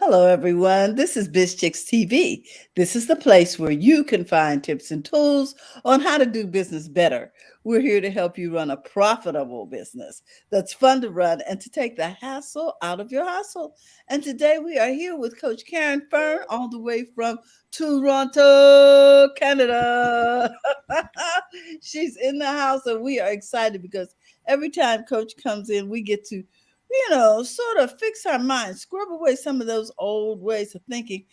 Hello, everyone. This is Biz Chicks TV. This is the place where you can find tips and tools on how to do business better. We're here to help you run a profitable business that's fun to run and to take the hassle out of your hustle. And today we are here with Coach Caren Fern, all the way from Toronto, Canada. She's in the house, and we are excited because every time Coach comes in, we get to sort of fix our minds, scrub away some of those old ways of thinking,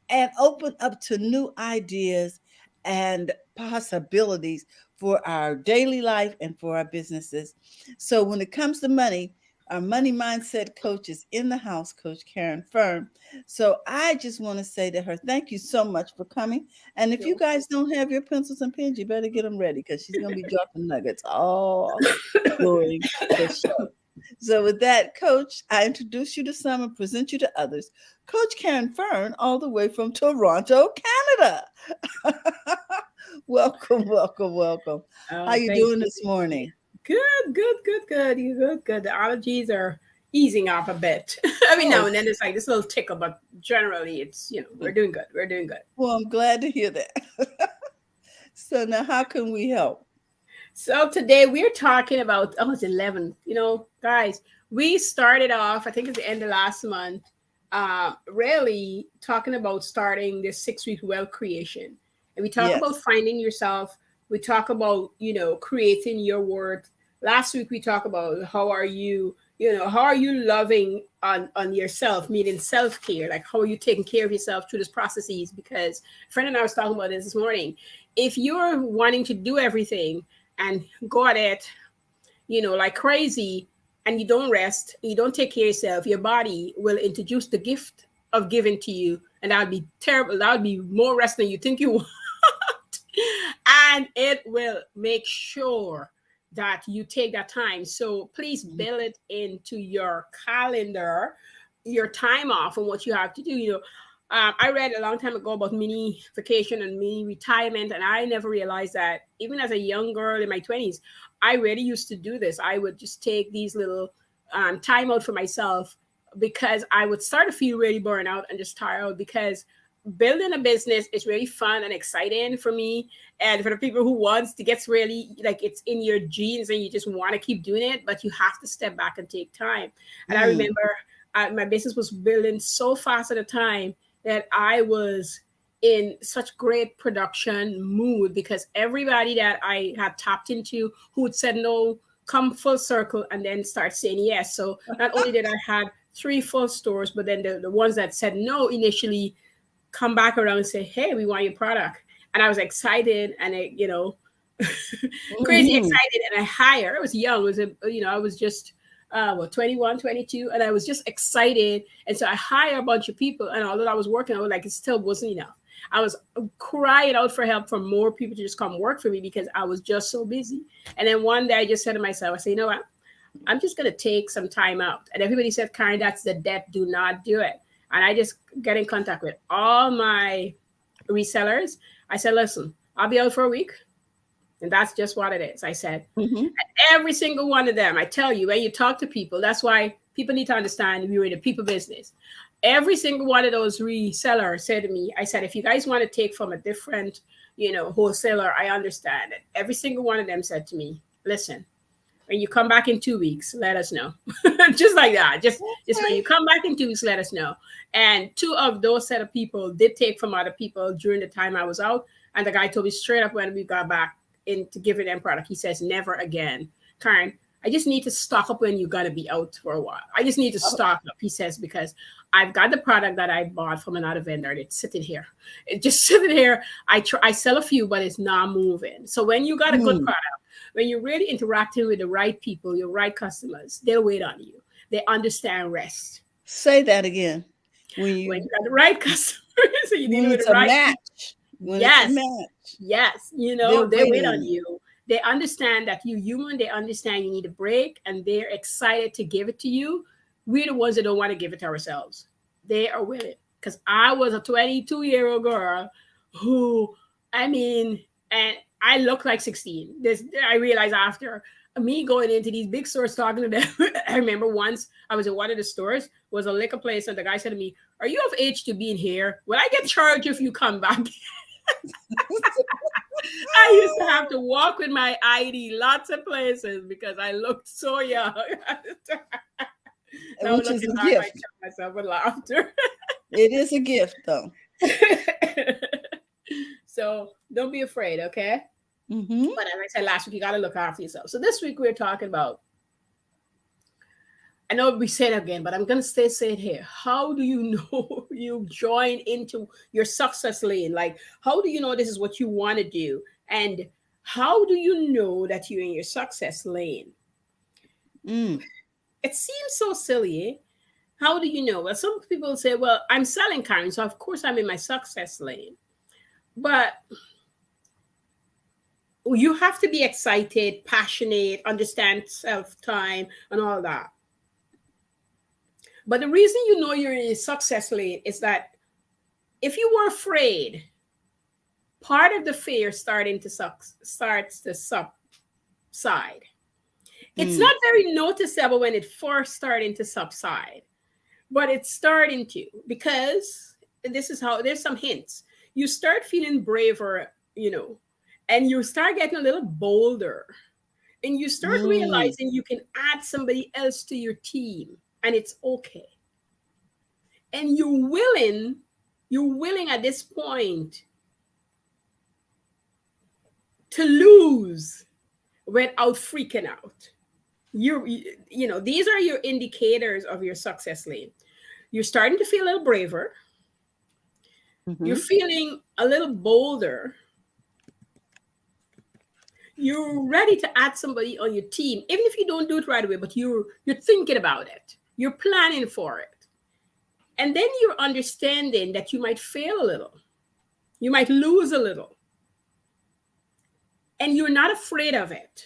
and open up to new ideas and possibilities for our daily life and for our businesses. So, when it comes to money, our money mindset coach is in the house, Coach Caren Fern. So, I just want to say to her, thank you so much for coming. And if you guys don't have your pencils and pens, you better get them ready because she's going to be dropping nuggets all during the show. So, with that, Coach, I introduce you to some and present you to others. Coach Caren Fern, all the way from Toronto, Canada. Welcome, welcome, welcome. How Oh, you thank doing you. this morning? Good. You good. The allergies are easing off a bit. Every Oh, now and then it's like this little tickle, but generally it's we're doing good. We're doing good. well, I'm glad to hear that. So now, how can we help? So today we're talking about it's 11. Guys, we started off, I think it's the end of last month, really talking about starting this 6 week wealth creation. And we talk about Yes. finding yourself. We talk about, creating your worth. Last week we talked about how are you loving on yourself, meaning self-care, like how are you taking care of yourself through this processes? Because a friend and I was talking about this morning. If you're wanting to do everything and go at it, like crazy, and you don't rest, you don't take care of yourself, your body will introduce the gift of giving to you, and that would be terrible. That would be more rest than you think you want. And it will make sure that you take that time. So please build it into your calendar, your time off and what you have to do. I read a long time ago about mini vacation and mini retirement, and I never realized that even as a young girl in my 20s, I really used to do this. I would just take these little time out for myself because I would start to feel really burned out and just tired out because building a business is really fun and exciting for me and for the people who wants to get really like it's in your genes and you just want to keep doing it, but you have to step back and take time. And I Mm, remember my business was building so fast at a time that I was in such great production mood because everybody that I had tapped into who had said no come full circle and then start saying yes. So not only did I had three full stores, but then the ones that said no initially come back around and say, "Hey, we want your product." And I was excited and crazy mhm. excited. And I hired, I was young, I was just, 21, 22. And I was just excited. And so I hired a bunch of people. And although I was working, I was like, it still wasn't enough. I was crying out for help for more people to just come work for me because I was just so busy. And then one day I just said to myself, I said, you know what? I'm just going to take some time out. And everybody said, Karen, that's the debt. Do not do it. And I just get in contact with all my resellers. I said, listen, I'll be out for a week. And that's just what it is. I said, Mhm. every single one of them, I tell you, when you talk to people, that's why people need to understand we're in a people business. Every single one of those resellers said to me, I said, if you guys want to take from a different, wholesaler, I understand it. Every single one of them said to me, listen, when you come back in 2 weeks, let us know. Just like that. Just when Okay. you come back in 2 weeks, let us know. And two of those set of people did take from other people during the time I was out. And the guy told me straight up when we got back into giving them product, he says, never again. Karen, I just need to stock up when you're gonna be out for a while. I just need to Oh, stock up, he says, because I've got the product that I bought from another vendor and it's sitting here. It's just sitting here. I sell a few, but it's not moving. So when you got a good mm. product, when you're really interacting with the right people, your right customers, they'll wait on you. They understand rest. Say that again. When When you you got the right customers, so you're when dealing with it's the a right people. match, when it's a Yes, match, yes, they're they wait waiting on on you. you. They understand that you're human. They understand you need a break, and they're excited to give it to you. We're the ones that don't want to give it to ourselves. They are with it. Because I was a 22-year-old girl who, I mean, and I look like 16. This I realized after. me going into these big stores talking to them. I remember once I was in one of the stores, was a liquor place, and the guy said to me, "Are you of age to be in here? Will I get charged if you come back?" I used to have to walk with my ID lots of places because I looked so young. Now Which is looking a back, I gift. choke myself with laughter. It is a gift, though. So don't be afraid, okay? Mm-hmm. But as I said last week, you got to look after yourself. So this week we're talking about, I know we said it again, but I'm going to say it here. How do you know you join into your success lane? Like, how do you know this is what you want to do? And how do you know that you're in your success lane? Mm. It seems so silly. Eh? How do you know? Well, some people say, well, I'm selling Karen, so of course I'm in my success lane. But you have to be excited, passionate, understand self time, and all that. But the reason you know you're in a success lane is that if you were afraid, part of the fear starts to subside. It's Mm. not very noticeable when it first starting to subside, but it's starting to, because this is how, there's some hints. You start feeling braver, and you start getting a little bolder, and you start Mm. realizing you can add somebody else to your team, and it's okay. And you're willing at this point to lose without freaking out. These are your indicators of your success lane. You're starting to feel a little braver. You're Mm-hmm. feeling a little bolder. You're ready to add somebody on your team, even if you don't do it right away, but you're thinking about it. You're planning for it. And then you're understanding that you might fail a little. You might lose a little. And you're not afraid of it.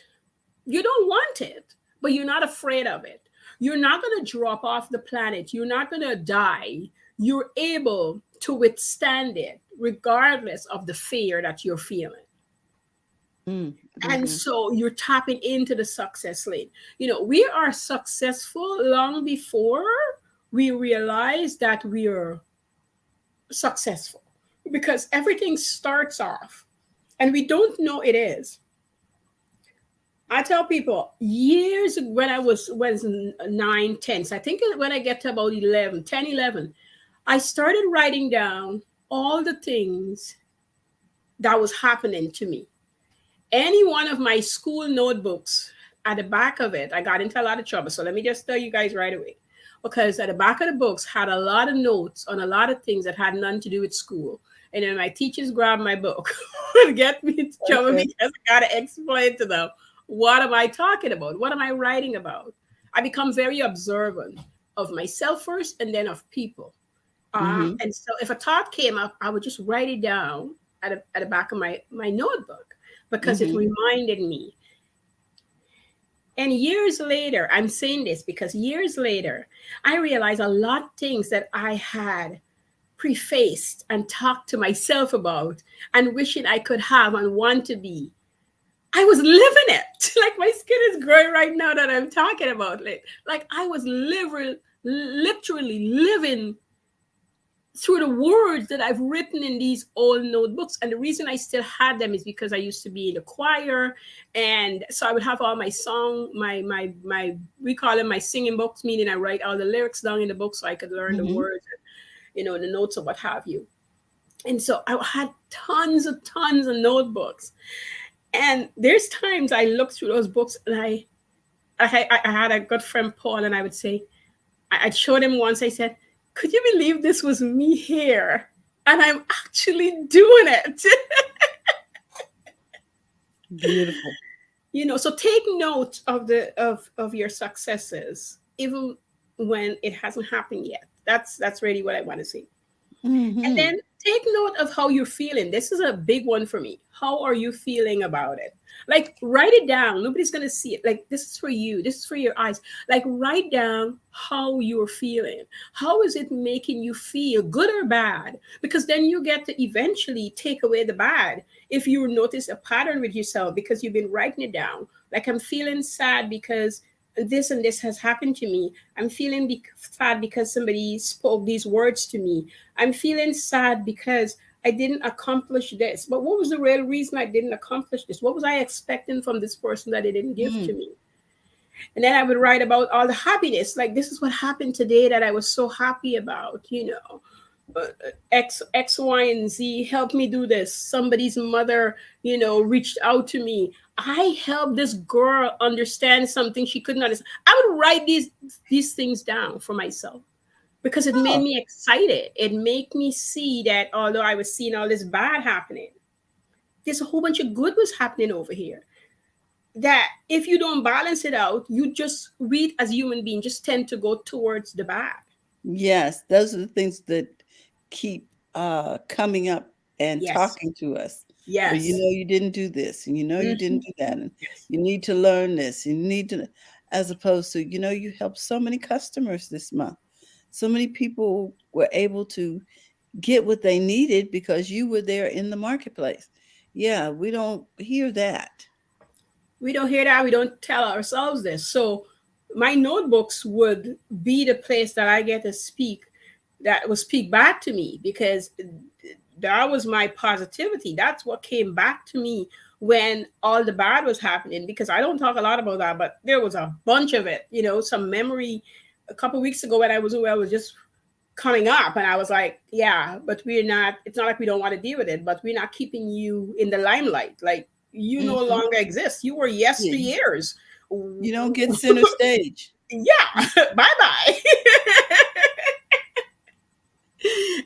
You don't want it, but you're not afraid of it. You're not going to drop off the planet. You're not going to die. You're able to withstand it regardless of the fear that you're feeling. Mm. And Mm-hmm. so you're tapping into the success lane. We are successful long before we realize that we are successful, because everything starts off and we don't know it is. I tell people years when I was 9, 10. So I think when I get to about 11, 10, 11, I started writing down all the things that was happening to me. Any one of my school notebooks, at the back of it, I got into a lot of trouble. So let me just tell you guys right away. Because at the back of the books had a lot of notes on a lot of things that had nothing to do with school. And then my teachers grabbed my book and get me into trouble Okay. because I got to explain to them, what am I talking about? What am I writing about? I become very observant of myself first and then of people. Mm-hmm. And so if a thought came up, I would just write it down at the back of my notebook, because it Mm-hmm. reminded me. And years later, I'm saying this because years later, I realized a lot of things that I had prefaced and talked to myself about and wishing I could have and want to be. I was living it. Like my skin is growing right now that I'm talking about it. Like I was literally living through the words that I've written in these old notebooks. And the reason I still had them is because I used to be in the choir. And so I would have all my song, my we call them my singing books, meaning I write all the lyrics down in the book so I could learn the Mm-hmm. words, the notes or what have you. And so I had tons of notebooks. And there's times I look through those books and I had a good friend, Paul, and I would say, I'd showed him once, I said, could you believe this was me here? And I'm actually doing it. Beautiful. So take note of your successes, even when it hasn't happened yet. That's really what I want to say. And Mm-hmm. then take note of how you're feeling. This is a big one for me. How are you feeling about it? Like, write it down. Nobody's going to see it. Like, this is for you. This is for your eyes. Like, write down how you're feeling. How is it making you feel, good or bad? Because then you get to eventually take away the bad. If you notice a pattern with yourself because you've been writing it down, like, I'm feeling sad because this and this has happened to me. I'm feeling sad because somebody spoke these words to me. I'm feeling sad because I didn't accomplish this. But what was the real reason I didn't accomplish this? What was I expecting from this person that they didn't give Mm. to me? And then I would write about all the happiness. Like, this is what happened today that I was so happy about, X, Y, and Z helped me do this. Somebody's mother, reached out to me. I helped this girl understand something she couldn't understand. I would write these things down for myself because it made Oh, me excited. It made me see that although I was seeing all this bad happening, there's a whole bunch of good was happening over here. That if you don't balance it out, you just read as a human being just tend to go towards the bad. yes. Those are the things that keep coming up and Yes. talking to us. Well, Yes. you didn't do this, and you Hmm. didn't do that, and Yes. you need to learn this. You need to, as opposed to, you helped so many customers this month. So many people were able to get what they needed because you were there in the marketplace. Yeah, we don't hear that. We don't hear that. We don't tell ourselves this. So my notebooks would be the place that I get to speak, that will speak back to me, because that was my positivity. That's what came back to me when all the bad was happening. Because I don't talk a lot about that, but there was a bunch of it. Some memory. A couple of weeks ago when I was away, I was just coming up, and I was like, yeah, but we're not. It's not like we don't want to deal with it, but we're not keeping you in the limelight. Like, you no Hmm. longer exist. You were Yeah, yesteryears. you don't get center stage. Yeah, bye bye.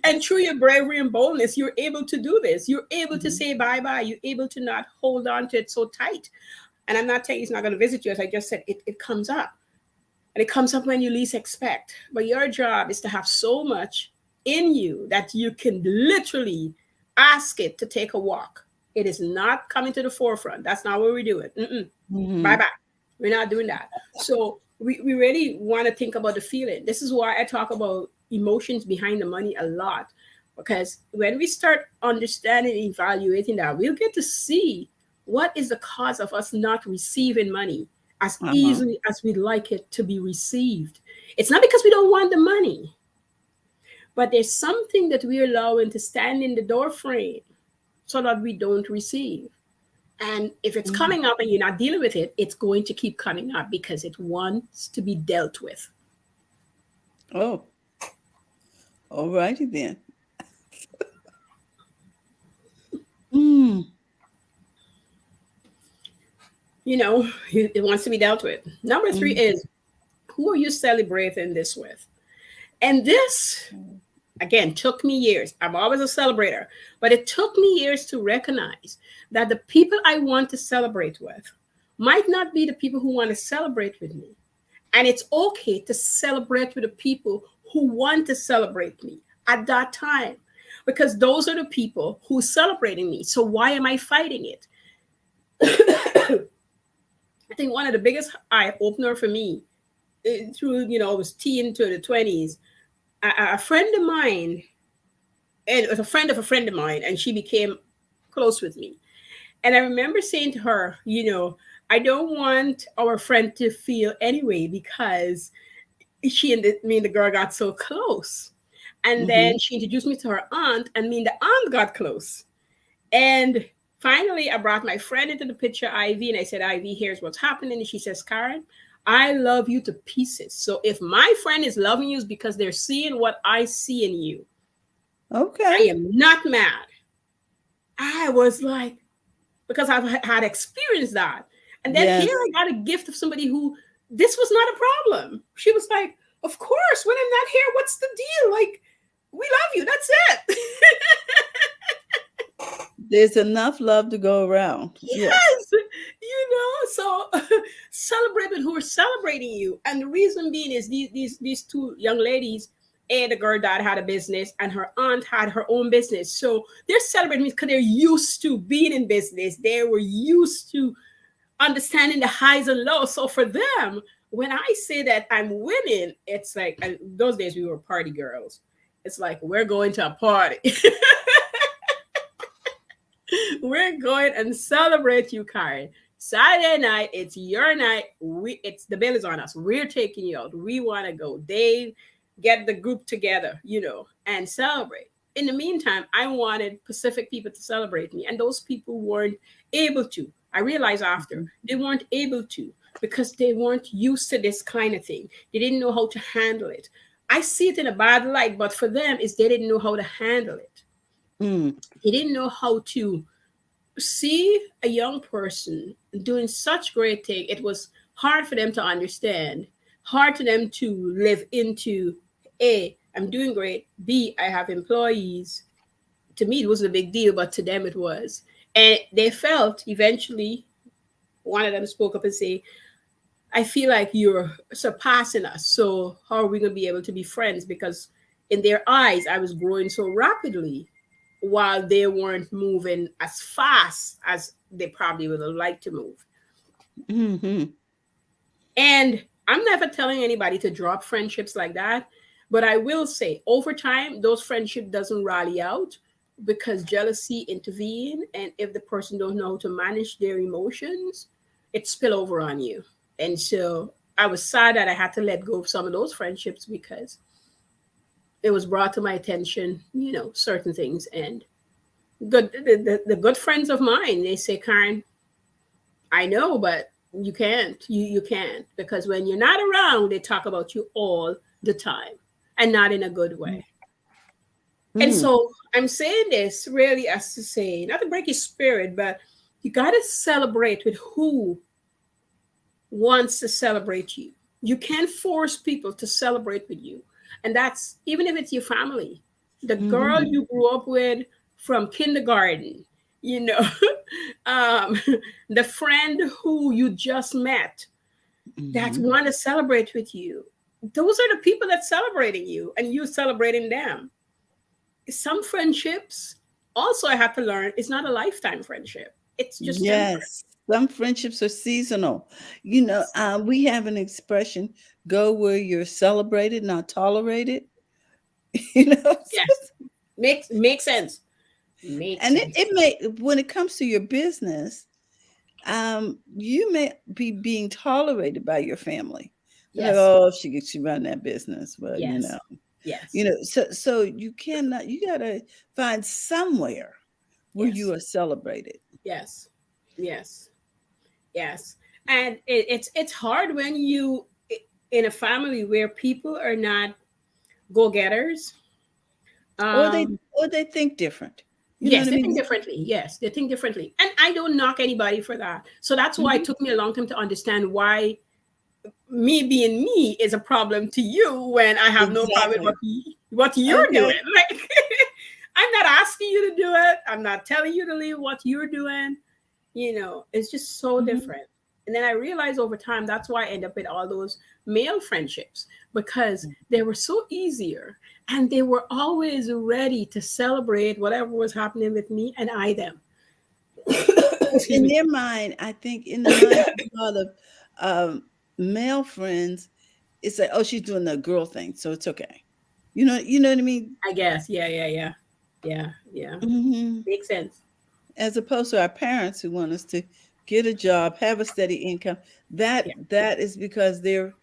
And through your bravery and boldness, you're able to do this. You're able to Mhm. say bye bye. You're able to not hold on to it so tight. And I'm not saying he's not going to visit you. As I just said, it comes up. And it comes up when you least expect. But your job is to have so much in you that you can literally ask it to take a walk. It is not coming to the forefront. That's not what we do it. Mm-mm. Bye Mhm. bye. We're not doing that. So we really want to think about the feeling. This is why I talk about emotions behind the money a lot. Because when we start understanding and evaluating that, we'll get to see what is the cause of us not receiving money as Uh-huh. easily as we'd like it to be received. It's not because we don't want the money, but there's something that we're allowing to stand in the door frame so that we don't receive. And if it's Mhm. coming up and you're not dealing with it, it's going to keep coming up because it wants to be dealt with. Oh, all righty then. Mm. It wants to be dealt with. Number three Mhm. is, who are you celebrating this with? And this, again, took me years. I'm always a celebrator, but it took me years to recognize that the people I want to celebrate with might not be the people who want to celebrate with me. And it's okay to celebrate with the people who want to celebrate me at that time, because those are the people who are celebrating me. So why am I fighting it? I think one of the biggest eye opener for me, through, it was teen to the 20s, a friend of mine, and it was a friend of a friend of mine, and she became close with me. And I remember saying to her, I don't want our friend to feel anyway, because me and the girl got so close. And Mhm. then she introduced me to her aunt, and me and the aunt got close. And finally, I brought my friend into the picture, Ivy, and I said, Ivy, here's what's happening. And she says, Karen, I love you to pieces. So if my friend is loving you, it's because they're seeing what I see in you. I Okay. am not mad. I was like, because I've had experienced that. And then here Yes. I got a gift of somebody who this was not a problem. She was like, of course, when I'm not here, what's the deal? Like, we love you. That's it. There's enough love to go around. Yes. Yes. So celebrate with who are celebrating you. And the reason being is these two young ladies, The girl dad had a business and her aunt had her own business. So they're celebrating because they're used to being in business. They were used to understanding the highs and lows. So for them, when I say that I'm winning, it's like, and those days we were party girls. It's like, we're going to a party. We're going and celebrate you, Caren. Saturday night, it's your night. It's the bill is on us. We're taking you out. We want to go. They get the group together, and celebrate. In the meantime, I wanted Pacific people to celebrate me, and those people weren't able to. I realized after they weren't able to because they weren't used to this kind of thing. They didn't know how to handle it. I see it in a bad light, but for them, is they didn't know how to handle it. Mm. They didn't know how to see a young person doing such great thing. It was hard for them to understand, hard for them to live into. A, I'm doing great. B, I have employees. To me, it wasn't a big deal, but to them it was. And they felt eventually, one of them spoke up and say, I feel like you're surpassing us. So how are we going to be able to be friends? Because in their eyes, I was growing so rapidly while they weren't moving as fast as they probably would have liked to move. Mm-hmm. And I'm never telling anybody to drop friendships like that. But I will say, over time, those friendship doesn't rally out because jealousy intervene. And if the person don't know how to manage their emotions, it spill over on you. And so I was sad that I had to let go of some of those friendships because it was brought to my attention, certain things. And the good friends of mine, they say, Caren, I know, but you can't. You can't. Because when you're not around, they talk about you all the time and not in a good way. And Mm. so I'm saying this really as to say, not to break your spirit, but you got to celebrate with who wants to celebrate you. You can't force people to celebrate with you. And that's even if it's your family, the girl Mm-hmm. you grew up with from kindergarten, you know, um, the friend who you just met that Mm-hmm. want to celebrate with you. Those are the people that celebrating you and you celebrating them. Some friendships also I have to learn it's not a lifetime friendship. It's just temporary. Yes. Some friendships are seasonal. We have an expression, go where you're celebrated, not tolerated. you know, Yes. Makes sense. Makes and it, sense. it may, when it comes to your business, you may be being tolerated by your family. They're like, Yes. oh, she run that business. Well, Yes. Yes. so you gotta find somewhere where you Yes. are celebrated. Yes. Yes. Yes. And it's hard when you in a family where people are not go-getters. Or they Um or they think different. You know yes, what I they think mean? differently. Yes, they think differently. And I don't knock anybody for that. So that's why it Mhm. took me a long time to understand why me being me is a problem to you when I have no problem with Exactly. what you're doing. Okay. Like I'm not asking you to do it. I'm not telling you to leave what you're doing. It's just so Mhm. different. And then I realized over time that's why I end up with all those male friendships because they were so easier and they were always ready to celebrate whatever was happening with me and I them. Excuse In me. their mind, I think in the mind of a lot of um, male friends, it's like, oh, she's doing the girl thing, so it's okay. You know what I mean? I guess. Yeah, yeah, yeah. Yeah, yeah. Hmm. Makes sense. As opposed to our parents who want us to get a job, have a steady income. Yeah. That is because they're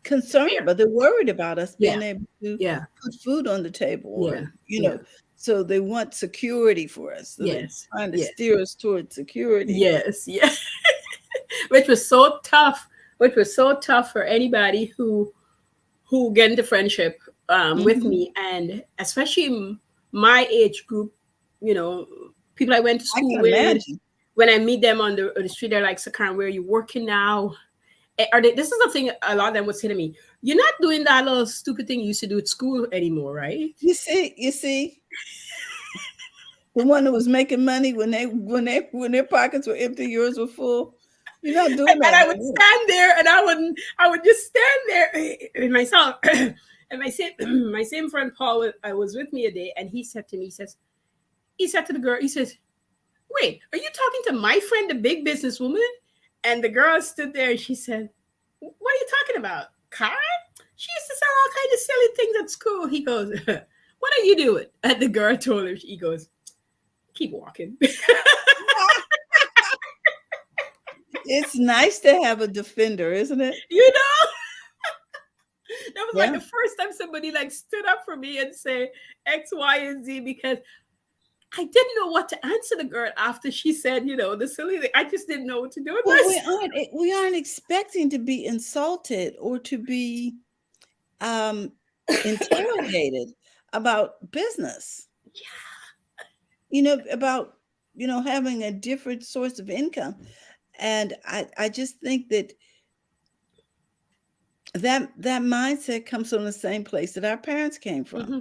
concerned Fair. about, they're worried about us Yeah. being able to Yeah. put food on the table, or Yeah. Yeah. so they want security for us. So they're Yes. trying to Yes. steer us towards security. Yes. Yes. Which was so tough. Which was so tough for anybody who get into friendship with Hmm. me, and especially my age group. You know, people I went to I school can with. imagine. When I meet them on the street, they're like, "Sakan, where are you working now?" Are they? This is the thing. A lot of them would say to me, "You're not doing that little stupid thing you used to do at school anymore, right?" You see, the one that was making money when their pockets were empty, yours were full. You're not doing And that I no would more. stand there and I would just stand there in myself. And my same my same friend Paul I was with me a day, and he said to me, he said to the girl, he says, "Wait, are you talking to my friend, the big businesswoman?" And the girl stood there and she said, "What are you talking about, Karen? She used to sell all kinds of silly things at school." He goes, "What are you doing?" And the girl told him, he goes, "Keep walking." It's nice to have a defender, isn't it? You know, that was like Yeah. the first time somebody like stood up for me and say X, Y, and Z, because I didn't know what to answer the girl after she said, the silly thing. I just didn't know what to do with Well, we myself. aren't we aren't expecting to be insulted or to be um interrogated about business. About having a different source of income. And I just think that mindset comes from the same place that our parents came from. Hmm.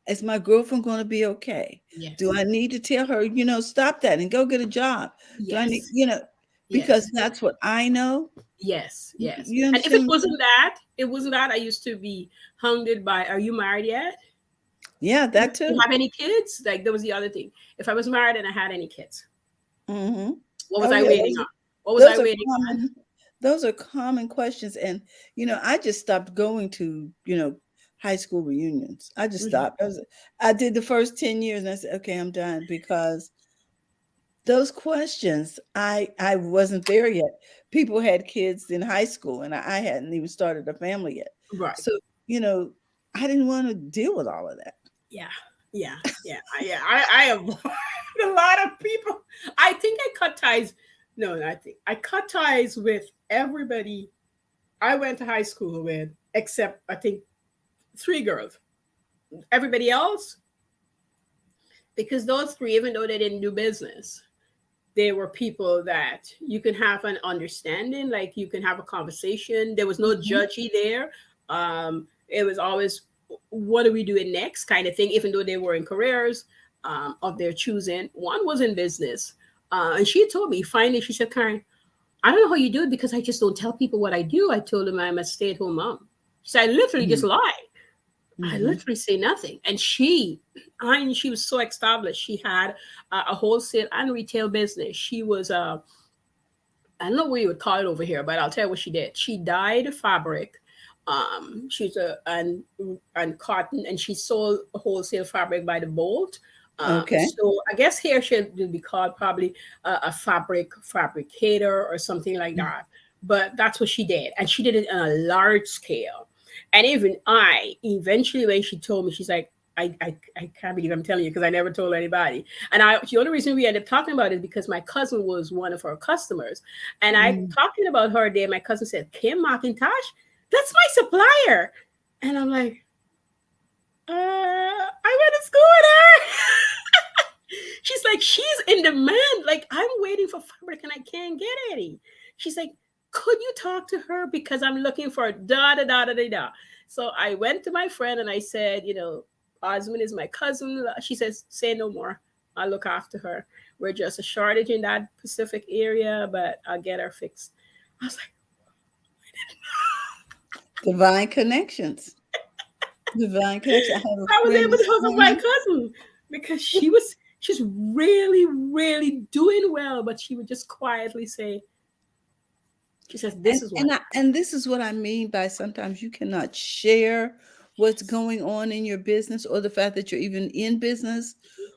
Is my girlfriend going to be okay? Do Yes. I need to tell her, stop that and go get a job? Do I need, Yes. because Yes. that's what I know. Yes. Yes. You And if it understand what I'm saying? wasn't that, I used to be hounded by, "Are you married yet? Yeah, Do that you too. have any kids?" Like, that was the other thing. If I was married and I had any kids, Hmm. what was Oh I yeah, waiting on? What was I those are waiting on? common. Those are common questions, and I just stopped going to high school reunions. I just Mhm. stopped. I did the first 10 years, and I said, okay, I'm done, because those questions, I wasn't there yet. People had kids in high school, and I hadn't even started a family yet. Right. So you know, I didn't want to deal with all of that. Yeah. Yeah. Yeah. I avoid a lot of people. I think I cut ties. No, I think I cut ties with everybody I went to high school with, except I think three girls. Everybody else, because those three, even though they didn't do business, they were people that you can have an understanding, like you can have a conversation. There was no Mhm. judgy there. It was always, what are we doing next, kind of thing, even though they were in careers of their choosing. One was in business. And she told me finally, she said, "Karen, I don't know how you do it, because I just don't tell people what I do." I told them I'm a stay at home mom. She said, "I literally just Mhm. lie. I Mhm. literally say nothing." And she was so established. She had a wholesale and retail business. She was I don't know what you would call it over here, but I'll tell you what she did. She dyed fabric. She's a and cotton, and she sold wholesale fabric by the bolt. Okay. So I guess here she would be called probably a fabricator or something like that. But that's what she did, and she did it on a large scale. And even I, eventually, when she told me, she's like, I can't believe I'm telling you, because I never told anybody. And the only reason we ended up talking about it is because my cousin was one of her customers. And I Mhm. talking about her day, my cousin said, "Kim McIntosh, that's my supplier." And I'm like, I went to school with her. She's like, "She's in demand. Like, I'm waiting for fabric and I can't get any." She's like, "Could you talk to her, because I'm looking for da da da da da da." So I went to my friend and I said, Osmond is my cousin. She says, "Say no more. I'll look after her. We're just a shortage in that Pacific area, but I'll get her fixed." I was like, Divine connections. Divine connection. I have a I was friend able to this hook up my morning. cousin, because she's really, really doing well, but she would just quietly say, she says, "This And is why." and I, and this is what I mean by sometimes you cannot share what's Yes. going on in your business, or the fact that you're even in business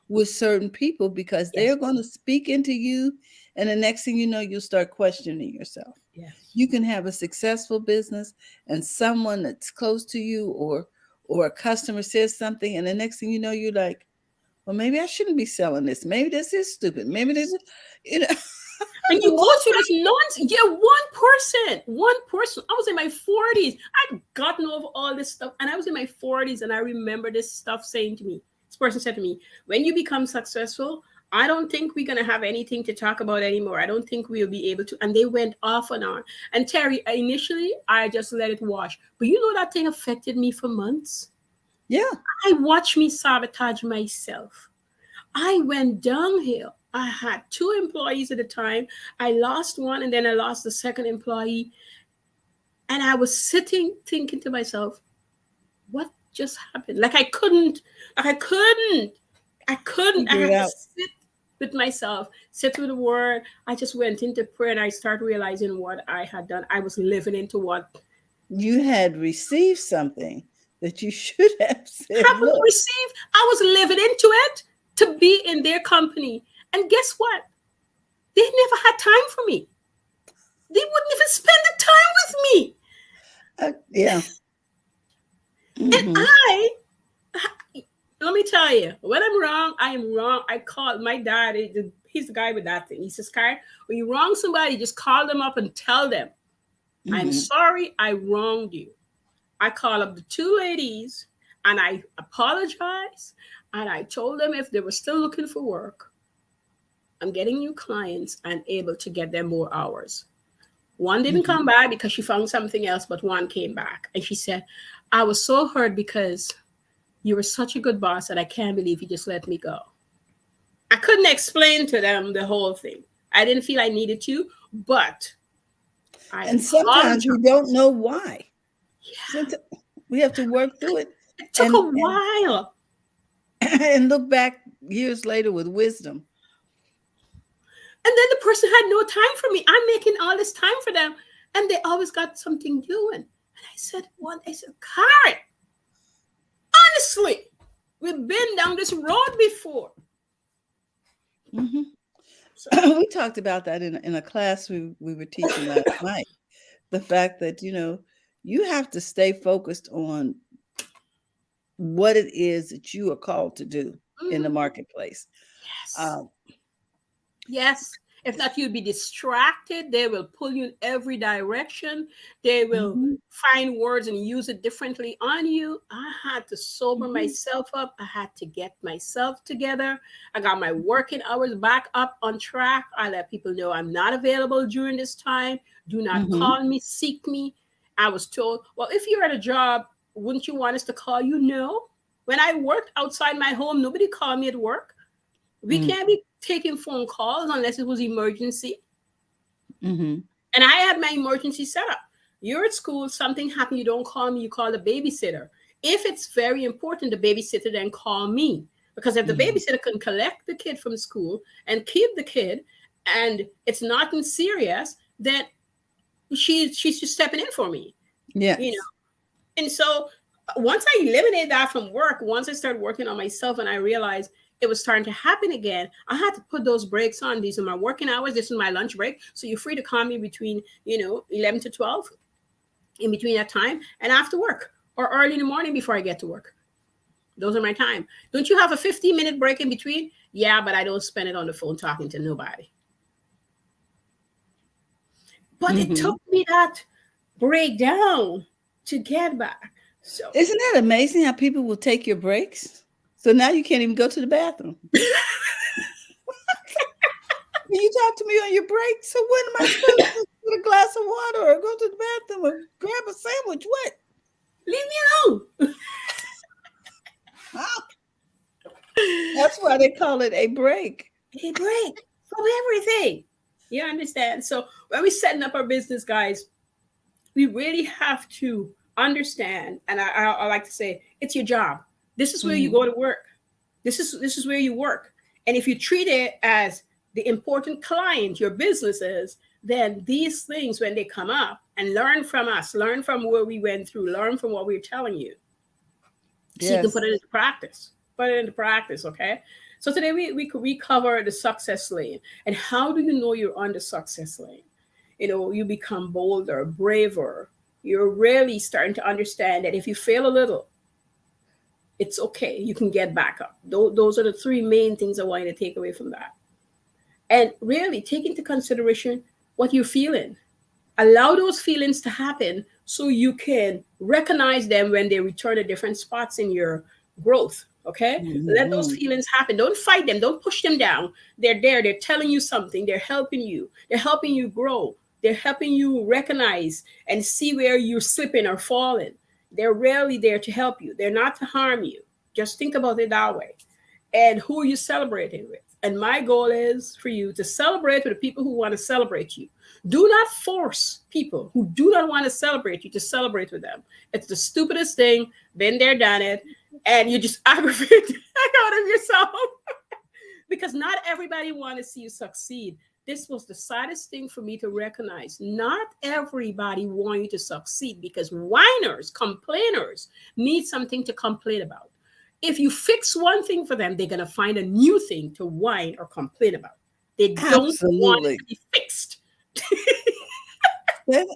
with certain people, because Yes. they're going to speak into you, and the next thing you know, you'll start questioning yourself. Yes. You can have a successful business, and someone that's close to you, or a customer says something, and the next thing you know, you're like, well, maybe I shouldn't be selling this. Maybe this is stupid. Maybe this is, you know. And you go through this nonsense. Yeah, one person. I was in my 40s. I'd gotten over all this stuff. And I was in my 40s. And I remember this stuff saying to me, this person said to me, "When you become successful, I don't think we're going to have anything to talk about anymore. I don't think we'll be able to." And they went off and on. And Terry, initially, I just let it wash. But you know, that thing affected me for months. Yeah. I watched me sabotage myself. I went downhill. I had two employees at the time. I lost one, and then I lost the second employee. And I was sitting thinking to myself, just happened. Like I couldn't. I Figure it had to out. sit with myself, sit with the word. I just went into prayer and I started realizing what I had done. I was living into what You had received something that you should have said, haven't look, received. I was living into it to be in their company. And guess what? They never had time for me. They wouldn't even spend the time with me. yeah. And Hmm. let me tell you, when I'm wrong, I am wrong. I call my dad, he's the guy with that thing. He says, Karen, when you wrong somebody, just call them up and tell them, I'm Hmm. sorry I wronged you. I called up the two ladies and I apologized and I told them if they were still looking for work, I'm getting new clients and able to get them more hours. One didn't Hmm. come back because she found something else, but one came back. And she said, I was so hurt because you were such a good boss that I can't believe you just let me go. I couldn't explain to them the whole thing. I didn't feel I needed to, but I And sometimes we don't apologized. know why. Yeah, Sometimes we have to work through it it took a and while. and look back years later with wisdom. And then the person had no time for me. I'm making all this time for them, and they always got something doing. And I said, "What?" I said, Karen, honestly, we've been down this road before. Hmm. So, We talked about that in a class we were teaching last night. The fact that, you have to stay focused on what it is that you are called to do in the mhm, marketplace. yes. Um, Yes. If not, you'll be distracted. They will pull you in every direction. They will mhm, find words and use it differently on you. I had to sober mhm, myself up. I had to get myself together. I got my working hours back up on track. I let people know I'm not available during this time. Do not mhm, call me, seek me. I was told, well, if you're at a job, wouldn't you want us to call you? No. When I worked outside my home, nobody called me at work. We mhm, can't be taking phone calls unless it was emergency. mhm, And I had my emergency set up. You're at school, something happened, you don't call me, you call the babysitter. If it's very important, the babysitter then call me. Because if the mhm. babysitter can collect the kid from school and keep the kid and it's nothing serious, then she's just stepping in for me. You know. Yes. And so once I eliminated that from work, once I started working on myself and I realized it was starting to happen again, I had to put those breaks on. These are my working hours. This is my lunch break. So you're free to call me between, 11 to 12, in between that time and after work or early in the morning before I get to work. Those are my time. Don't you have a 15-minute break in between? Yeah, but I don't spend it on the phone talking to nobody. But it Mhm. took me that breakdown to get back. So Isn't that amazing how people will take your breaks? So now you can't even go to the bathroom. Can you talk to me on your break? So when am I supposed to get a glass of water or go to the bathroom or grab a sandwich? What? leave me alone. Huh? That's why they call it a break. A break from everything. You understand? So when we're setting up our business, guys, we really have to understand. And I like to say, it's your job. This is where you Mhm, go to work. This is where you work. And if you treat it as the important client your business is, then these things when they come up and learn from us, learn from where we went through, learn from what we're telling you, so you can put yes. it into practice. Put it into practice, okay? So today we cover the success lane. And how do you know you're on the success lane? You become bolder, braver. You're really starting to understand that if you fail a little, it's okay. You can get back up. Those are the three main things I want you to take away from that. And really take into consideration what you're feeling. Allow those feelings to happen so you can recognize them when they return at different spots in your growth. Okay, let those Mhm, feelings happen. Don't fight them, don't push them down. They're there, they're telling you something, they're helping you grow, they're helping you recognize and see where you're slipping or falling. They're rarely there to help you, they're not to harm you. Just think about it that way. And who are you celebrating with? And my goal is for you to celebrate with the people who want to celebrate you. Do not force people who do not want to celebrate you to celebrate with them. It's the stupidest thing. Been there, done it. And you just aggravate the heck out of yourself because not everybody want to see you succeed. This was the saddest thing for me to recognize. Not everybody want you to succeed because whiners, complainers need something to complain about. If you fix one thing for them, they're going to find a new thing to whine or complain about. They don't want it Absolutely. to be fixed.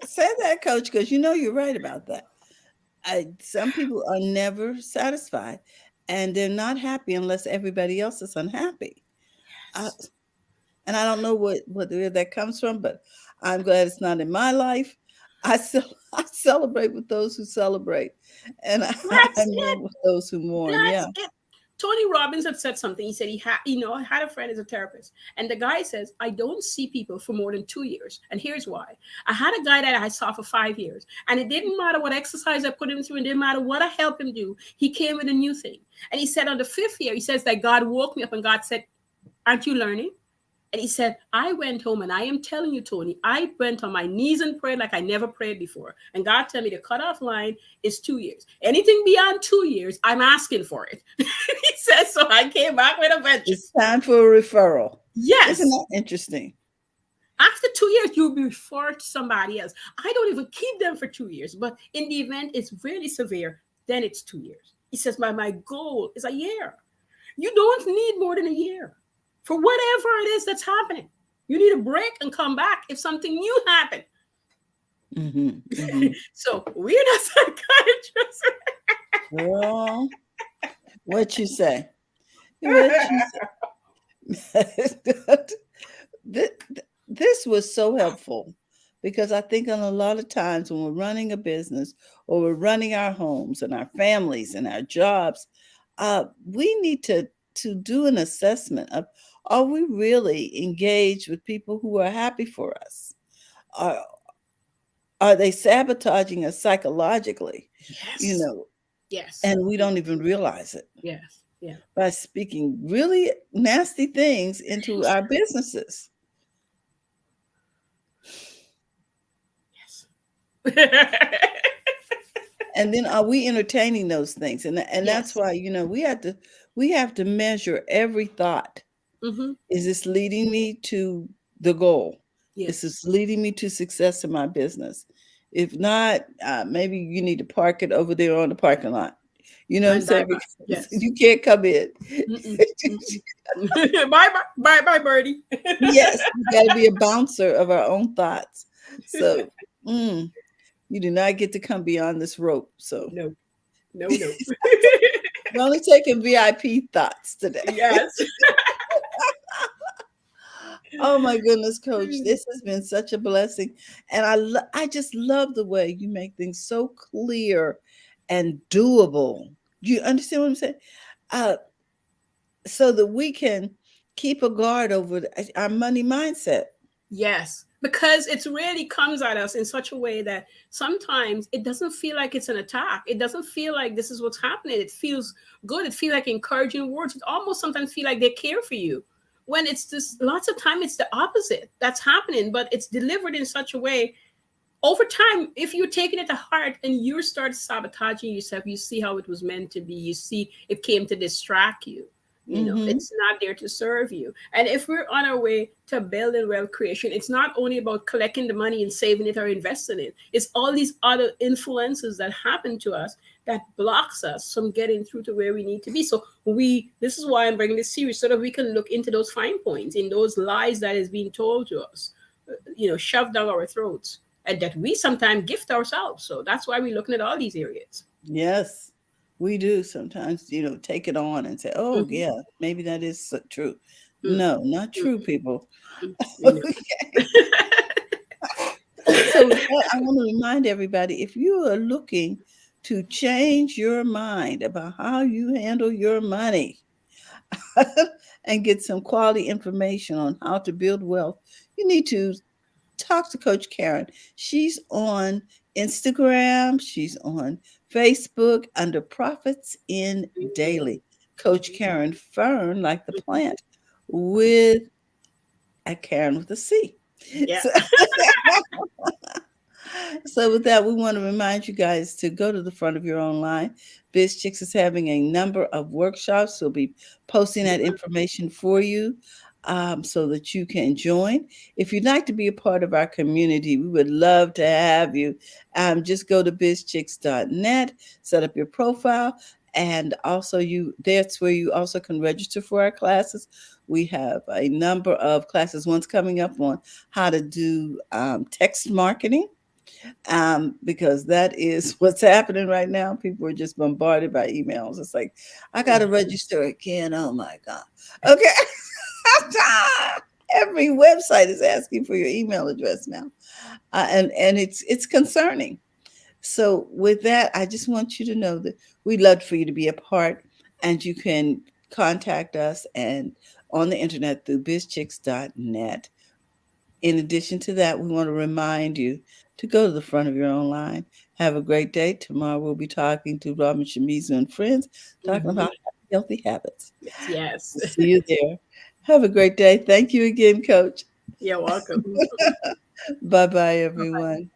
Say that, coach, because you know you're right about that. Some people are never satisfied and they're not happy unless everybody else is unhappy. I, and I don't know where that comes from, but I'm glad it's not in my life. I celebrate with those who celebrate, and I That's it. mourn with those who mourn. Yeah. That's it. Tony Robbins had said something. He said he had, I had a friend as a therapist, and the guy says, I don't see people for more than 2 years. And here's why. I had a guy that I saw for 5 years, and it didn't matter what exercise I put him through, it didn't matter what I helped him do. He came with a new thing. And he said on the 5th year, he says that God woke me up and God said, aren't you learning? And he said, I went home and I am telling you, Tony, I went on my knees and prayed like I never prayed before. And God told me the cutoff line is 2 years. Anything beyond 2 years, I'm asking for it. He says, so I came back with a vengeance. It's time for a referral. Yes. Isn't that interesting? After 2 years, you'll be referred to somebody else. I don't even keep them for 2 years. But in the event it's really severe, then it's 2 years. He says, my goal is a year. You don't need more than a year. For whatever it is that's happening, you need a break and come back if something new happened. Mm-hmm, mm-hmm. So we're not psychiatrists. Well, what you say? What you say? This was so helpful because I think on a lot of times when we're running a business or we're running our homes and our families and our jobs, we need to do an assessment of, are we really engaged with people who are happy for us? Are they sabotaging us psychologically? Yes. Yes. And we don't even realize it. Yes. Yeah. By speaking really nasty things into our businesses. Yes. And then are we entertaining those things? And that's Yes. why, we have to measure every thought. Mm-hmm. Is this leading me to the goal? Yes. Is this leading me to success in my business? If not, maybe you need to park it over there on the parking lot. You know what I'm saying? Yes. You can't come in. Bye, birdie. Yes, we got to be a bouncer of our own thoughts. So you do not get to come beyond this rope. So no. We're only taking VIP thoughts today. Yes. Oh my goodness, Coach, this has been such a blessing, and I just love the way you make things so clear and doable. Do you understand what I'm saying? So that we can keep a guard over our money mindset. Yes, because it really comes at us in such a way that sometimes it doesn't feel like it's an attack. It doesn't feel like this is what's happening. It feels good. It feels like encouraging words. It almost sometimes feel like they care for you. When it's just lots of time, it's the opposite that's happening, but it's delivered in such a way. Over time, if you're taking it to heart and you start sabotaging yourself, you see how it was meant to be. You see it came to distract you. It's not there to serve you. And if we're on our way to building wealth creation, it's not only about collecting the money and saving it or investing it. It's all these other influences that happen to us that blocks us from getting through to where we need to be. So this is why I'm bringing this series, so that we can look into those fine points in those lies that is being told to us, shoved down our throats, and that we sometimes gift ourselves. So that's why we're looking at all these areas. Yes, we do sometimes, take it on and say, oh, yeah, maybe that is true. No, not true, people. Okay. So I want to remind everybody, if you are looking to change your mind about how you handle your money and get some quality information on how to build wealth, you need to talk to Coach Caren. She's on Instagram. She's on Facebook under Profits in Daily. Coach Caren Fern, like the plant, with a Caren with a C. Yeah. So, so with that, we want to remind you guys to go to the front of your own line. Biz Chicks is having a number of workshops. We'll be posting that information for you so that you can join. If you'd like to be a part of our community, we would love to have you. Just go to bizchicks.net, set up your profile, and also that's where you also can register for our classes. We have a number of classes. One's coming up on how to do text marketing, because that is what's happening right now. People are just bombarded by emails. It's like, I got to register again. Oh my God. Okay. Every website is asking for your email address now. And it's concerning. So with that, I just want you to know that we'd love for you to be a part, and you can contact us and on the internet through bizchicks.net. In addition to that, we want to remind you to go to the front of your own line. Have a great day. Tomorrow we'll be talking to Robin Shamizu and friends, talking Mhm. about healthy habits. Yes, yes. We'll see you there. Have a great day. Thank you again, Coach. You're welcome. Bye bye, everyone.